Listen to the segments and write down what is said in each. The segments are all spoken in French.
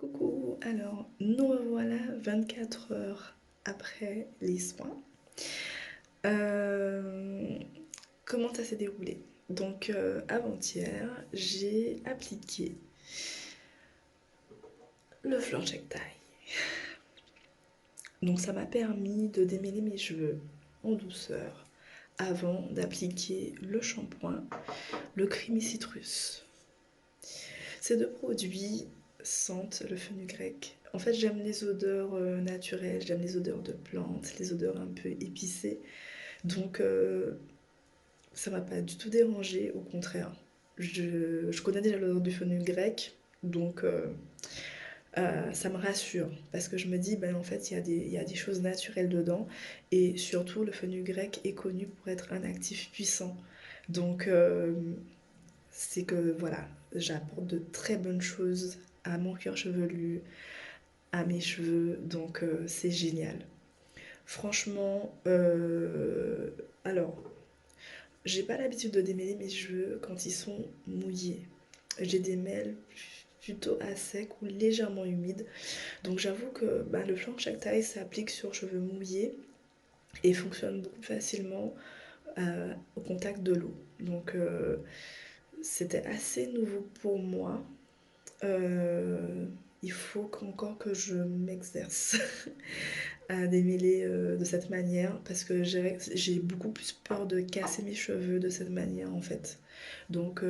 Coucou, alors nous revoilà 24 heures après les soins. Euh, Comment ça s'est déroulé? Donc avant-hier, j'ai appliqué le flanchectail. Donc ça m'a permis de démêler mes cheveux en douceur avant d'appliquer le shampoing, le Creamy Citrus. Ces deux produits sentent le fenugrec. En fait, j'aime les odeurs naturelles, j'aime les odeurs de plantes, les odeurs un peu épicées. Donc, ça m'a pas du tout dérangé, au contraire. Je connais déjà l'odeur du fenugrec, donc ça me rassure. Parce que je me dis, ben, en fait, il y a des choses naturelles dedans. Et surtout, le fenugrec est connu pour être un actif puissant. Donc, c'est que voilà, j'apporte de très bonnes choses à mon cuir chevelu, à mes cheveux, donc c'est génial. Franchement, alors, j'ai pas l'habitude de démêler mes cheveux quand ils sont mouillés. J'ai des mêles plutôt à sec ou légèrement humides. Donc j'avoue que bah, le flanc chaque taille s'applique sur cheveux mouillés et fonctionne beaucoup plus facilement au contact de l'eau. Donc c'était assez nouveau pour moi. Euh, il faut encore que je m'exerce à démêler de cette manière parce que j'ai beaucoup plus peur de casser mes cheveux de cette manière en fait. Donc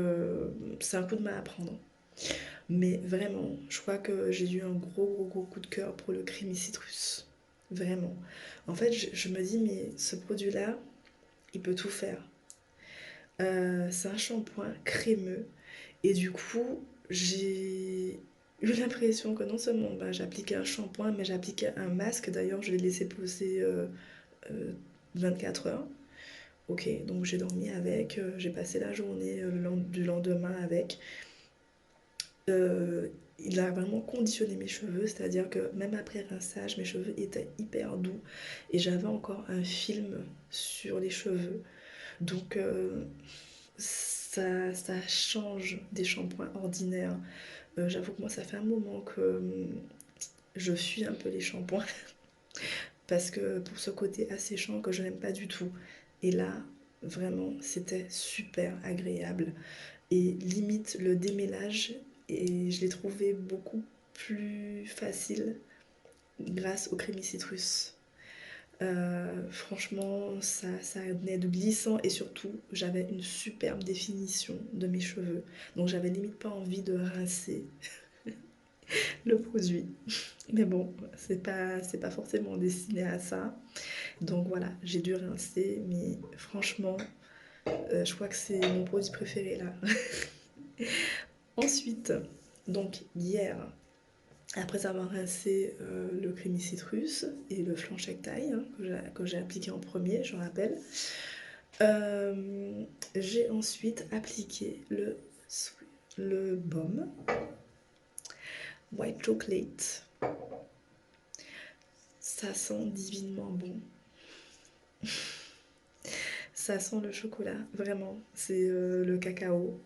c'est un coup de main à prendre. Mais vraiment, je crois que j'ai eu un gros coup de cœur pour le Creamy Citrus. Vraiment. En fait, je me dis, mais ce produit-là, il peut tout faire. C'est un shampoing crémeux et du coup, j'ai eu l'impression que non seulement bah, j'appliquais un shampoing, mais j'appliquais un masque. D'ailleurs, je l'ai laissé poser euh, 24 heures. Ok, donc j'ai dormi avec, j'ai passé la journée du lendemain avec. Euh, il a vraiment conditionné mes cheveux, c'est-à-dire que même après rinçage, mes cheveux étaient hyper doux et j'avais encore un film sur les cheveux. Donc ça change des shampoings ordinaires. J'avoue que moi, ça fait un moment que je fuis un peu les shampoings parce que pour ce côté asséchant que je n'aime pas du tout. Et là, vraiment, c'était super agréable. Et limite, le démêlage, et je l'ai trouvé beaucoup plus facile grâce au Creamy Citrus. Franchement, ça venait de glissant et surtout, j'avais une superbe définition de mes cheveux. Donc, j'avais limite pas envie de rincer le produit. Mais bon, c'est pas forcément destiné à ça. Donc voilà, j'ai dû rincer, mais franchement, je crois que c'est mon produit préféré là. Ensuite, donc hier, après avoir rincé le Creamy Citrus et le Flanchectail hein, que j'ai appliqué en premier, je rappelle, j'ai ensuite appliqué le baume White Chocolate. Ça sent divinement bon. Ça sent le chocolat, vraiment. C'est le cacao.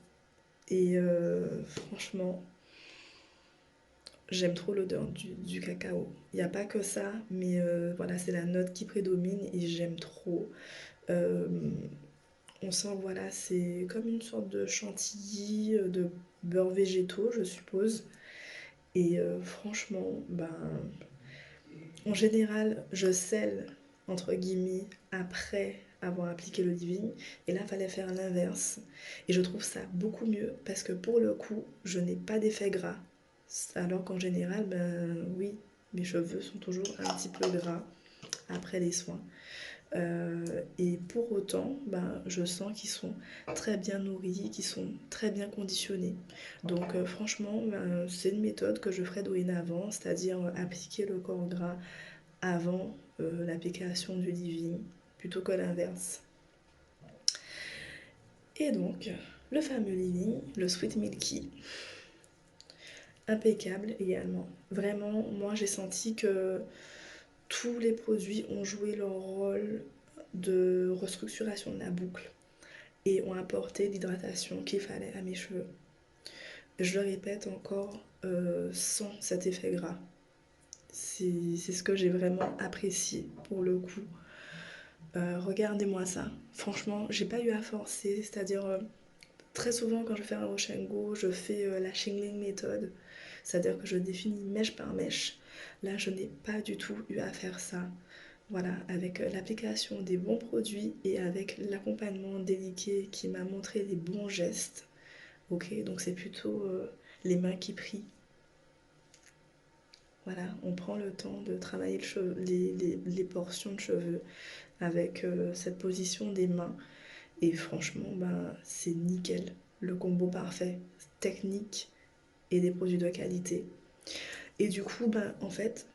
Et franchement, j'aime trop l'odeur du cacao. Il n'y a pas que ça, mais voilà, c'est la note qui prédomine et j'aime trop. Euh, on sent, voilà, c'est comme une sorte de chantilly, de beurre végétaux, je suppose. Et franchement, ben, en général, je scelle, entre guillemets, après avoir appliqué le leave-in. Et là, il fallait faire l'inverse. Et je trouve ça beaucoup mieux parce que pour le coup, je n'ai pas d'effet gras. Alors qu'en général, ben oui, mes cheveux sont toujours un petit peu gras après les soins. Et pour autant, ben, je sens qu'ils sont très bien nourris, qu'ils sont très bien conditionnés. Donc franchement, ben, c'est une méthode que je ferai dorénavant, c'est-à-dire appliquer le corps gras avant l'application du leave-in, plutôt que l'inverse. Et donc, le fameux leave-in, le Sweet Milky, impeccable également. Vraiment, moi j'ai senti que tous les produits ont joué leur rôle de restructuration de la boucle et ont apporté l'hydratation qu'il fallait à mes cheveux. je le répète encore, sans cet effet gras. C'est ce que j'ai vraiment apprécié pour le coup. Regardez-moi ça. Franchement, j'ai pas eu à forcer, c'est-à-dire très souvent quand je fais un wash and go, je fais la shingling méthode, c'est-à-dire que je définis mèche par mèche. Là, je n'ai pas du tout eu à faire ça. Voilà, avec l'application des bons produits et avec l'accompagnement délicat qui m'a montré les bons gestes. Ok, donc c'est plutôt les mains qui prient. Voilà, on prend le temps de travailler les portions de cheveux avec cette position des mains. Et franchement, ben, c'est nickel. Le combo parfait, technique et des produits de qualité. Et du coup, ben, en fait,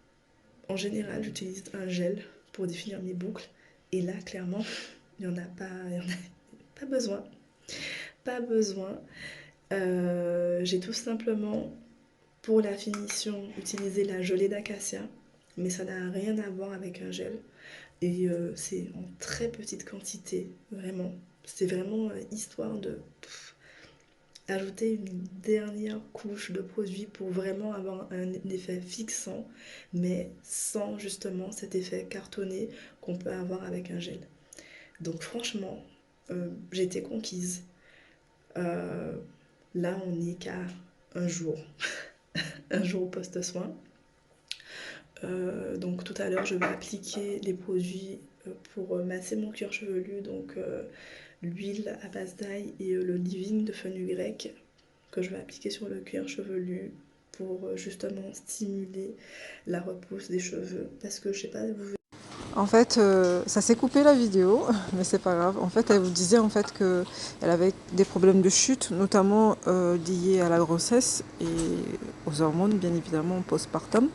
en général, j'utilise un gel pour définir mes boucles. Et là, clairement, il y en a pas besoin. Pas besoin. J'ai tout simplement, pour la finition, utilisé la gelée d'acacia. Mais ça n'a rien à voir avec un gel. Et c'est en très petite quantité, vraiment. C'est vraiment histoire de ajouter une dernière couche de produit pour vraiment avoir un effet fixant, mais sans justement cet effet cartonné qu'on peut avoir avec un gel. Donc franchement, j'ai été conquise. Euh, Là, on n'est qu'à un jour, un jour post-soin. Donc tout à l'heure, je vais appliquer les produits pour masser mon cuir chevelu, donc l'huile à base d'ail et le leave-in de fenugrec que je vais appliquer sur le cuir chevelu pour justement stimuler la repousse des cheveux. Parce que je sais pas, vous... En fait, ça s'est coupé la vidéo, mais c'est pas grave. En fait, elle vous disait en fait que elle avait des problèmes de chute, notamment liés à la grossesse et aux hormones, bien évidemment, postpartum.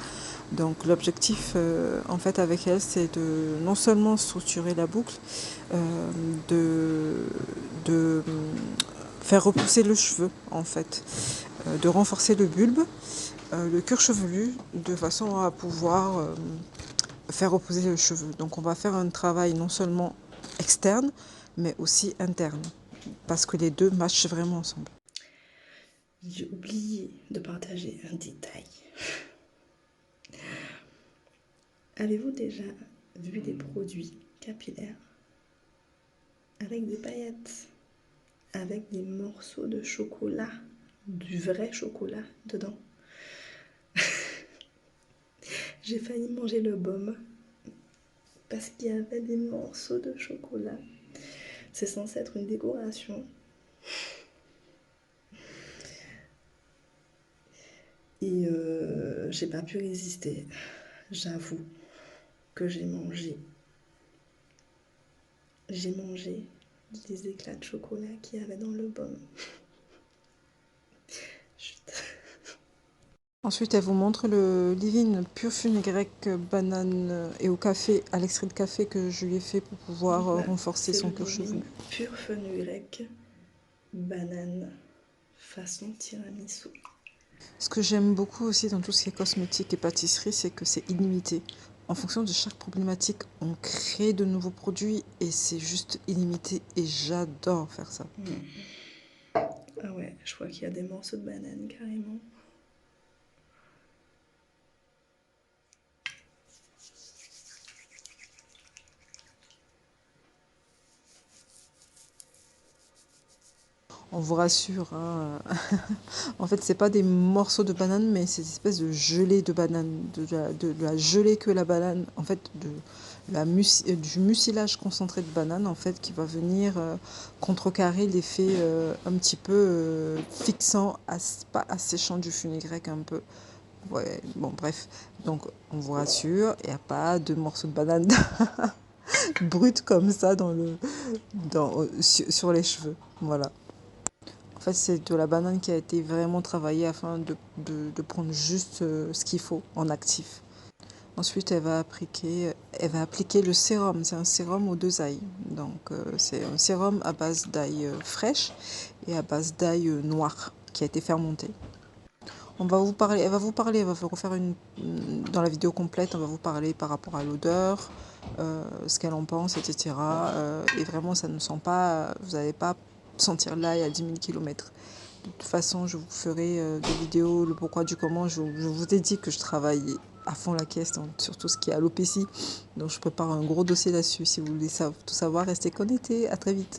Donc, l'objectif, en fait, avec elle, c'est de non seulement structurer la boucle, euh, de faire repousser le cheveu, en fait, de renforcer le bulbe, le cuir chevelu, de façon à pouvoir faire reposer le cheveu. Donc on va faire un travail non seulement externe, mais aussi interne, parce que les deux matchent vraiment ensemble. J'ai oublié de partager un détail. Avez-vous déjà vu des produits capillaires avec des paillettes, avec des morceaux de chocolat, du vrai chocolat dedans? J'ai failli manger le baume parce qu'il y avait des morceaux de chocolat. C'est censé être une décoration. Et j'ai pas pu résister. J'avoue que j'ai mangé. J'ai mangé les éclats de chocolat qu'il y avait dans le baume. Chut. Ensuite, elle vous montre le leave-in pur fenugrec banane et au café, à l'extrait de café que je lui ai fait pour pouvoir Là, renforcer c'est le son cuir leave-in chevelu. pur fenugrec banane façon tiramisu. Ce que j'aime beaucoup aussi dans tout ce qui est cosmétique et pâtisserie, c'est que c'est illimité. En fonction de chaque problématique, on crée de nouveaux produits et c'est juste illimité et j'adore faire ça. Ah ouais, je crois qu'il y a des morceaux de banane carrément. On vous rassure, hein. En fait, c'est pas des morceaux de banane, mais c'est une espèce de gelée de banane, de la gelée que la banane, en fait, du mucilage concentré de banane, en fait, qui va venir contrecarrer l'effet un petit peu fixant, pas asséchant du fenugrec un peu. Ouais, bon, bref. Donc, on vous rassure, il n'y a pas de morceaux de banane brut comme ça sur les cheveux. Voilà. En fait, c'est de la banane qui a été vraiment travaillée afin de prendre juste ce qu'il faut en actif. Ensuite, elle va appliquer le sérum. C'est un sérum aux deux ail. Donc, c'est un sérum à base d'ail fraîche et à base d'ail noir qui a été fermenté. Elle va vous refaire dans la vidéo complète, on va vous parler par rapport à l'odeur, ce qu'elle en pense, etc. Et vraiment, ça ne sent pas, vous n'allez pas sentir l'ail à 10 000 km. De toute façon, je vous ferai des vidéos, le pourquoi du comment. Je vous ai dit que je travaille à fond la caisse sur tout ce qui est alopécie. Donc je prépare un gros dossier là-dessus. Si vous voulez tout savoir, restez connectés. À très vite.